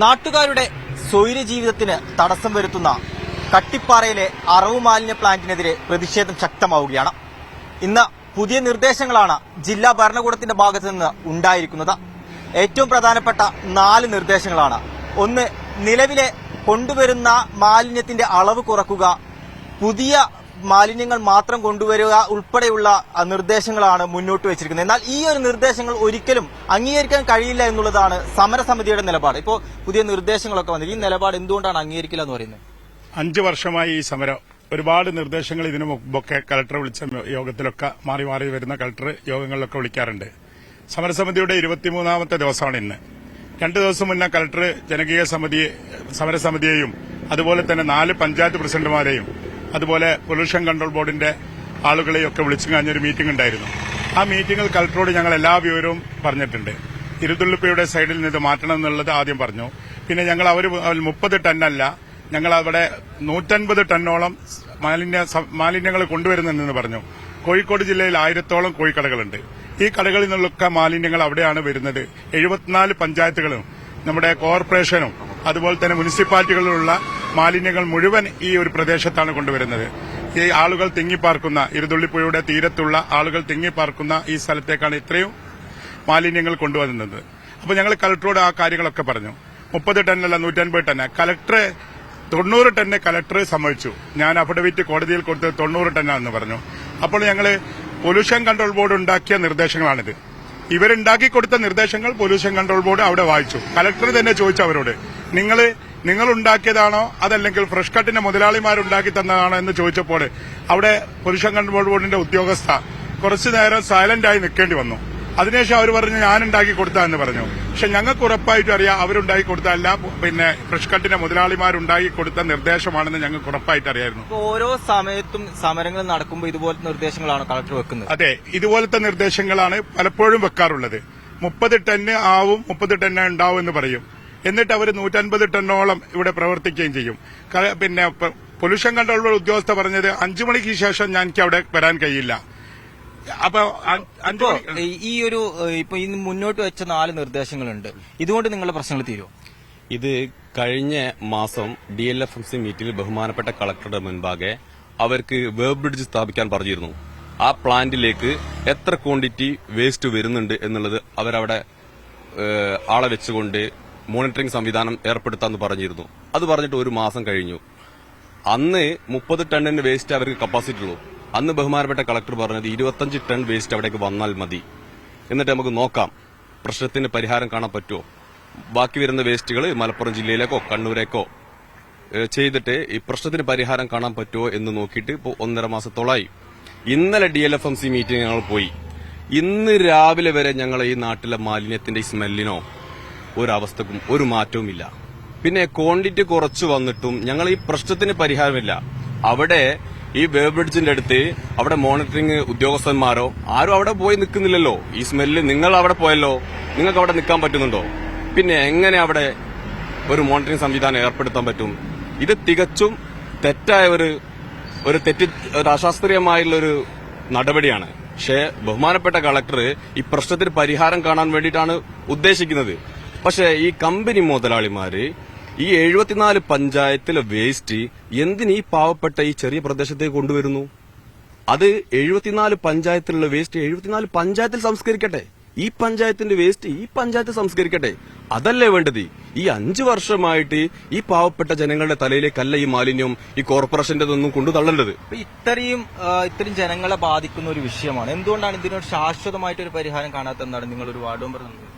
നാട്ടുകാരുടെ സ്വൈര ജീവിതത്തിന് തടസ്സം വരുത്തുന്ന കട്ടിപ്പാറയിലെ അറവു മാലിന്യ പ്ലാന്റിനെതിരെ പ്രതിഷേധം ശക്തമാവുകയാണ്. ഇന്ന് പുതിയ നിർദ്ദേശങ്ങളാണ് ജില്ലാ ഭരണകൂടത്തിന്റെ ഭാഗത്തു നിന്ന് ഉണ്ടായിരിക്കുന്നത്. ഏറ്റവും പ്രധാനപ്പെട്ട 4 നിർദ്ദേശങ്ങളാണ്. ഒന്ന്, നിലവിലെ കൊണ്ടുവരുന്ന മാലിന്യത്തിന്റെ അളവ് കുറക്കുക, പുതിയ മാലിന്യങ്ങൾ മാത്രം കൊണ്ടുവരിക ഉൾപ്പെടെയുള്ള നിർദ്ദേശങ്ങളാണ് മുന്നോട്ട് വെച്ചിരിക്കുന്നത്. എന്നാൽ ഈ ഒരു നിർദ്ദേശങ്ങൾ ഒരിക്കലും അംഗീകരിക്കാൻ കഴിയില്ല എന്നുള്ളതാണ് സമരസമിതിയുടെ നിലപാട്. ഇപ്പോൾ പുതിയ നിർദ്ദേശങ്ങളൊക്കെ വന്നത്, ഈ നിലപാട് എന്തുകൊണ്ടാണ് അംഗീകരിക്കില്ല എന്ന് പറയുന്നത്? 5 വർഷമായി ഈ സമരം, ഒരുപാട് നിർദ്ദേശങ്ങൾ ഇതിനു മുമ്പൊക്കെ കളക്ടർ വിളിച്ച യോഗത്തിലൊക്കെ മാറി മാറി വരുന്ന കളക്ടർ യോഗങ്ങളിലൊക്കെ വിളിക്കാറുണ്ട്. സമരസമിതിയുടെ 23ാമത്തെ ദിവസമാണ് ഇന്ന്. 2 ദിവസം മുന്നേ കളക്ടർ ജനകീയ സമരസമിതിയെയും അതുപോലെ തന്നെ 4 പഞ്ചായത്ത് പ്രസിഡന്റുമാരെയും അതുപോലെ പൊല്യൂഷൻ കൺട്രോൾ ബോർഡിന്റെ ആളുകളെയും ഒക്കെ വിളിച്ചു കഴിഞ്ഞൊരു മീറ്റിംഗ് ഉണ്ടായിരുന്നു. ആ മീറ്റിംഗിൽ കളക്ടറോട് ഞങ്ങൾ എല്ലാ വിവരവും പറഞ്ഞിട്ടുണ്ട്. ഇരുതുള്ളിപ്പയുടെ സൈഡിൽ നിന്ന് മാറ്റണം എന്നുള്ളത് ആദ്യം പറഞ്ഞു. പിന്നെ ഞങ്ങൾ അവർ 30 ടണ്ണല്ല, ഞങ്ങൾ അവിടെ 150 ടണ്ണോളം മാലിന്യങ്ങൾ കൊണ്ടുവരുന്നെന്ന് പറഞ്ഞു. കോഴിക്കോട് ജില്ലയിൽ 1000ഓളം കോഴിക്കടകളുണ്ട്. ഈ കടകളിൽ നിന്നൊക്കെ മാലിന്യങ്ങൾ അവിടെയാണ് വരുന്നത്. 74 പഞ്ചായത്തുകളും നമ്മുടെ കോർപ്പറേഷനും അതുപോലെ തന്നെ മുനിസിപ്പാലിറ്റികളിലുള്ള മാലിന്യങ്ങൾ മുഴുവൻ ഈ ഒരു പ്രദേശത്താണ് കൊണ്ടുവരുന്നത്. ഈ ആളുകൾ തിങ്ങിപ്പാർക്കുന്ന ഇരുതുള്ളിപ്പുഴയുടെ തീരത്തുള്ള ആളുകൾ തിങ്ങിപ്പാർക്കുന്ന ഈ സ്ഥലത്തേക്കാണ് ഇത്രയും മാലിന്യങ്ങൾ കൊണ്ടുവരുന്നത്. അപ്പോൾ ഞങ്ങൾ കളക്ടറോട് ആ കാര്യങ്ങളൊക്കെ പറഞ്ഞു. 30 ടണ്ണല്ല, 150 ടണ്ണ്. കളക്ടറെ 90 ടണ്ണ് കളക്ടർ സമ്മതിച്ചു. ഞാൻ അഫിഡവിറ്റ് കോടതിയിൽ കൊടുത്തത് 90 ടണ്ണാണെന്ന് പറഞ്ഞു. അപ്പോൾ ഞങ്ങൾ പൊല്യൂഷൻ കൺട്രോൾ ബോർഡ് ഉണ്ടാക്കിയ നിർദ്ദേശങ്ങളാണിത്. ഇവരുണ്ടാക്കി കൊടുത്ത നിർദ്ദേശങ്ങൾ പൊല്യൂഷൻ കൺട്രോൾ ബോർഡ് അവിടെ വായിച്ചു. കളക്ടർ തന്നെ ചോദിച്ചു അവരോട്, നിങ്ങൾ ഉണ്ടാക്കിയതാണോ അതല്ലെങ്കിൽ ഫ്രഷ് കട്ടിന്റെ മുതലാളിമാരുണ്ടാക്കി തന്നതാണോ എന്ന് ചോദിച്ചപ്പോൾ അവിടെ പൊല്യൂഷൻ കൺട്രോൾ ബോർഡിന്റെ ഉദ്യോഗസ്ഥ കുറച്ചു നേരം സൈലന്റ് ആയി നിൽക്കേണ്ടി വന്നു. അതിനുശേഷം അവർ പറഞ്ഞു ഞാൻ ഉണ്ടാക്കി കൊടുത്താന്ന് പറഞ്ഞു. പക്ഷെ ഞങ്ങൾക്ക് ഉറപ്പായിട്ടും അറിയാം അവരുണ്ടാക്കി കൊടുത്തതല്ല, പിന്നെ ഫ്രഷ് കട്ടിന്റെ മുതലാളിമാരുണ്ടാക്കി കൊടുത്ത നിർദ്ദേശമാണെന്ന് ഞങ്ങൾക്ക് ഉറപ്പായിട്ട് അറിയായിരുന്നു. ഓരോ സമയത്തും സമരങ്ങൾ നടക്കുമ്പോൾ ഇതുപോലത്തെ നിർദ്ദേശങ്ങളാണ് കളക്ടർ വെക്കുന്നത്? അതെ, ഇതുപോലത്തെ നിർദ്ദേശങ്ങളാണ് പലപ്പോഴും വെക്കാറുള്ളത്. 30 ടണ്ണ് ആവും, 30 ടണ്ണ് ഉണ്ടാവും എന്ന് പറയും. എന്നിട്ട് അവർ 150 ടണ്ണോളം ഇവിടെ പ്രവർത്തിക്കുകയും ചെയ്യും. പിന്നെ പൊല്യൂഷൻ കൺട്രോൾ ബോർഡ് ഉദ്യോഗസ്ഥ പറഞ്ഞത് 5 മണിക്ക് ശേഷം എനിക്ക് അവിടെ വരാൻ കഴിയില്ല. അപ്പൊ ഈ ഒരു ഇപ്പൊ ഇന്ന് മുന്നോട്ട് വെച്ച 4 നിർദ്ദേശങ്ങളുണ്ട്. ഇതുകൊണ്ട് നിങ്ങളുടെ പ്രശ്നങ്ങൾ തീരുമോ? ഇത് കഴിഞ്ഞ മാസം DLFMC മീറ്റിൽ ബഹുമാനപ്പെട്ട കളക്ടറുടെ മുൻപാകെ അവർക്ക് വേവ് ബ്രിഡ്ജ് സ്ഥാപിക്കാൻ പറഞ്ഞിരുന്നു. ആ പ്ലാന്റിലേക്ക് എത്ര ക്വാണ്ടിറ്റി വേസ്റ്റ് വരുന്നുണ്ട് എന്നുള്ളത് അവരവിടെ ആളെ വെച്ചുകൊണ്ട് മോണിറ്ററിംഗ് സംവിധാനം ഏർപ്പെടുത്താമെന്ന് പറഞ്ഞിരുന്നു. അത് പറഞ്ഞിട്ട് 1 മാസം കഴിഞ്ഞു. അന്ന് 30 ടണ്ണിന് വേസ്റ്റ് അവർക്ക് കപ്പാസിറ്റി ഉള്ളൂ. അന്ന് ബഹുമാനപ്പെട്ട കളക്ടർ പറഞ്ഞത് 25 ടൺ വേസ്റ്റ് അവിടേക്ക് വന്നാൽ മതി, എന്നിട്ട് നമുക്ക് നോക്കാം പ്രശ്നത്തിന് പരിഹാരം കാണാൻ പറ്റുമോ. ബാക്കി വരുന്ന വേസ്റ്റുകൾ മലപ്പുറം ജില്ലയിലേക്കോ കണ്ണൂരേക്കോ ചെയ്തിട്ട് ഈ പ്രശ്നത്തിന് പരിഹാരം കാണാൻ പറ്റുമോ എന്ന് നോക്കിയിട്ട് ഇപ്പോൾ 1.5 മാസത്തോളായി. ഇന്നലെ DLFMC മീറ്റിംഗ് ഞങ്ങൾ പോയി. ഇന്ന് രാവിലെ വരെ ഞങ്ങൾ ഈ നാട്ടിലെ മാലിന്യത്തിന്റെ സ്മെല്ലിനോ ഒരവസ്ഥക്കും ഒരു മാറ്റവും ഇല്ല. പിന്നെ ക്വാണ്ടിറ്റി കുറച്ചു വന്നിട്ടും ഞങ്ങൾ ഈ പ്രശ്നത്തിന് പരിഹാരമില്ല. അവിടെ ഈ വേവ് ബ്രിഡ്ജിന്റെ അടുത്ത് അവിടെ മോണിറ്ററിംഗ് ഉദ്യോഗസ്ഥന്മാരോ ആരും അവിടെ പോയി നിൽക്കുന്നില്ലല്ലോ. ഈ സ്മെല്ല് നിങ്ങൾ അവിടെ പോയല്ലോ, നിങ്ങൾക്ക് അവിടെ നിൽക്കാൻ പറ്റുന്നുണ്ടോ? പിന്നെ എങ്ങനെ അവിടെ ഒരു മോണിറ്ററിംഗ് സംവിധാനം ഏർപ്പെടുത്താൻ പറ്റും? ഇത് തികച്ചും തെറ്റായ ഒരു അശാസ്ത്രീയമായുള്ളൊരു നടപടിയാണ്. പക്ഷേ ബഹുമാനപ്പെട്ട കളക്ടർ ഈ പ്രശ്നത്തിന് പരിഹാരം കാണാൻ വേണ്ടിയിട്ടാണ് ഉദ്ദേശിക്കുന്നത്. പക്ഷേ ഈ കമ്പനി മുതലാളിമാര് ഈ 74 പഞ്ചായത്തിലെ വേസ്റ്റ് എന്തിന് ഈ പാവപ്പെട്ട ഈ ചെറിയ പ്രദേശത്തേക്ക് കൊണ്ടുവരുന്നു? അത് 74 പഞ്ചായത്തിലുള്ള വേസ്റ്റ് 74 പഞ്ചായത്തിൽ സംസ്കരിക്കട്ടെ. ഈ പഞ്ചായത്തിന്റെ വേസ്റ്റ് ഈ പഞ്ചായത്ത് സംസ്കരിക്കട്ടെ. അതല്ലേ വേണ്ടത്? ഈ 5 വർഷമായിട്ട് ഈ പാവപ്പെട്ട ജനങ്ങളുടെ തലയിലേക്കല്ല ഈ മാലിന്യം ഈ കോർപ്പറേഷന്റെതൊന്നും കൊണ്ടു തള്ളേണ്ടത്. ഇത്രയും ജനങ്ങളെ ബാധിക്കുന്ന ഒരു വിഷയമാണ്. എന്തുകൊണ്ടാണ് ഇതിനൊരു ശാശ്വതമായിട്ടൊരു പരിഹാരം കാണാത്തതെന്നാണ് നിങ്ങളൊരു വാർഡ് മെമ്പർ പറഞ്ഞത്?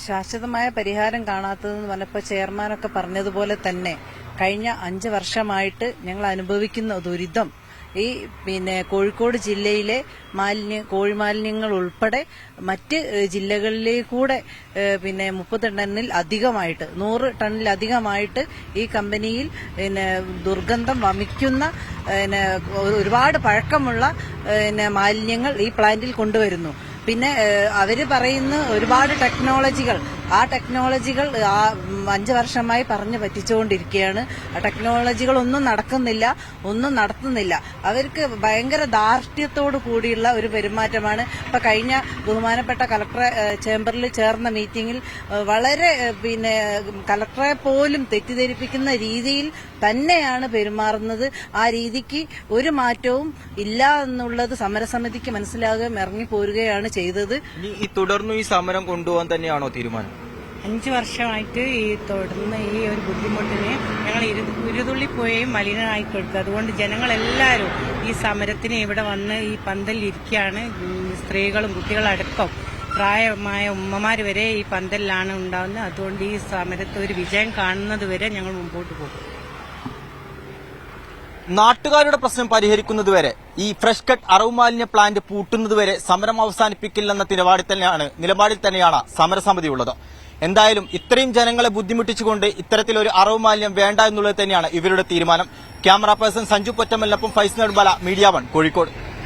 ശാശ്വതമായ പരിഹാരം കാണാത്തതെന്ന് പറഞ്ഞപ്പോൾ ചെയർമാനൊക്കെ പറഞ്ഞതുപോലെ തന്നെ കഴിഞ്ഞ 5 വർഷമായിട്ട് ഞങ്ങൾ അനുഭവിക്കുന്ന ദുരിതം ഈ കോഴിക്കോട് ജില്ലയിലെ കോഴിമാലിന്യങ്ങൾ ഉൾപ്പെടെ മറ്റ് ജില്ലകളിലേക്കൂടെ 30 ടണ്ണിൽ അധികമായിട്ട് 100 ടണ്ണിലധികമായിട്ട് ഈ കമ്പനിയിൽ ദുർഗന്ധം വമിക്കുന്ന ഒരുപാട് പഴക്കമുള്ള മാലിന്യങ്ങൾ ഈ പ്ലാന്റിൽ കൊണ്ടുവരുന്നു. പിന്നെ അവര് പറയുന്ന ഒരുപാട് ടെക്നോളജികൾ ആ ടെക്നോളജികൾ 5 വർഷമായി പറഞ്ഞു പറ്റിച്ചുകൊണ്ടിരിക്കുകയാണ്. ആ ടെക്നോളജികൾ ഒന്നും നടക്കുന്നില്ല, ഒന്നും നടത്തുന്നില്ല. അവർക്ക് ഭയങ്കര ധാർഷ്ട്യത്തോടു കൂടിയുള്ള ഒരു പെരുമാറ്റമാണ്. ഇപ്പൊ കഴിഞ്ഞ ബഹുമാനപ്പെട്ട കളക്ടറെ ചേംബറിൽ ചേർന്ന മീറ്റിംഗിൽ വളരെ കളക്ടറെ പോലും തെറ്റിദ്ധരിപ്പിക്കുന്ന രീതിയിൽ തന്നെയാണ് പെരുമാറുന്നത്. ആ രീതിക്ക് ഒരു മാറ്റവും ഇല്ല എന്നുള്ളത് സമരസമിതിക്ക് മനസ്സിലാകുകയും ഇറങ്ങിപ്പോരുകയാണ് ചെയ്തത്. ഈ തുടർന്നു ഈ സമരം കൊണ്ടുപോകാൻ തന്നെയാണോ തീരുമാനം? 5 വർഷമായിട്ട് ഈ തുടർന്ന് ഈ ഒരു ബുദ്ധിമുട്ടിന് ഞങ്ങൾ ഉരുതുള്ളിപ്പോയും മലിനമായിക്കൊടുത്തു. അതുകൊണ്ട് ജനങ്ങളെല്ലാവരും ഈ സമരത്തിന് ഇവിടെ വന്ന് ഈ പന്തലിരിക്കുകയാണ്. സ്ത്രീകളും കുട്ടികളടക്കം പ്രായമായ ഉമ്മമാര് വരെ ഈ പന്തലിലാണ് ഉണ്ടാവുന്നത്. അതുകൊണ്ട് ഈ സമരത്ത് ഒരു വിജയം കാണുന്നത് വരെ ഞങ്ങൾ മുമ്പോട്ട് പോകും. നാട്ടുകാരുടെ പ്രശ്നം പരിഹരിക്കുന്നതുവരെ ഈ ഫ്രഷ് കട്ട് അറവ് മാലിന്യ പ്ലാന്റ് പൂട്ടുന്നതുവരെ സമരം അവസാനിപ്പിക്കില്ലെന്ന നിലപാടിൽ തന്നെയാണ് സമരസമിതി ഉള്ളത്. എന്തായാലും ഇത്രയും ജനങ്ങളെ ബുദ്ധിമുട്ടിച്ചുകൊണ്ട് ഇത്തരത്തിലൊരു അറവ് മാലിന്യം വേണ്ട എന്നുള്ളത് തന്നെയാണ് ഇവരുടെ തീരുമാനം. ക്യാമറ പേഴ്സൺ സഞ്ജു പൊറ്റമ്മലിനൊപ്പം ഫൈസ് നെടുമ്പല, മീഡിയ 1 കോഴിക്കോട്.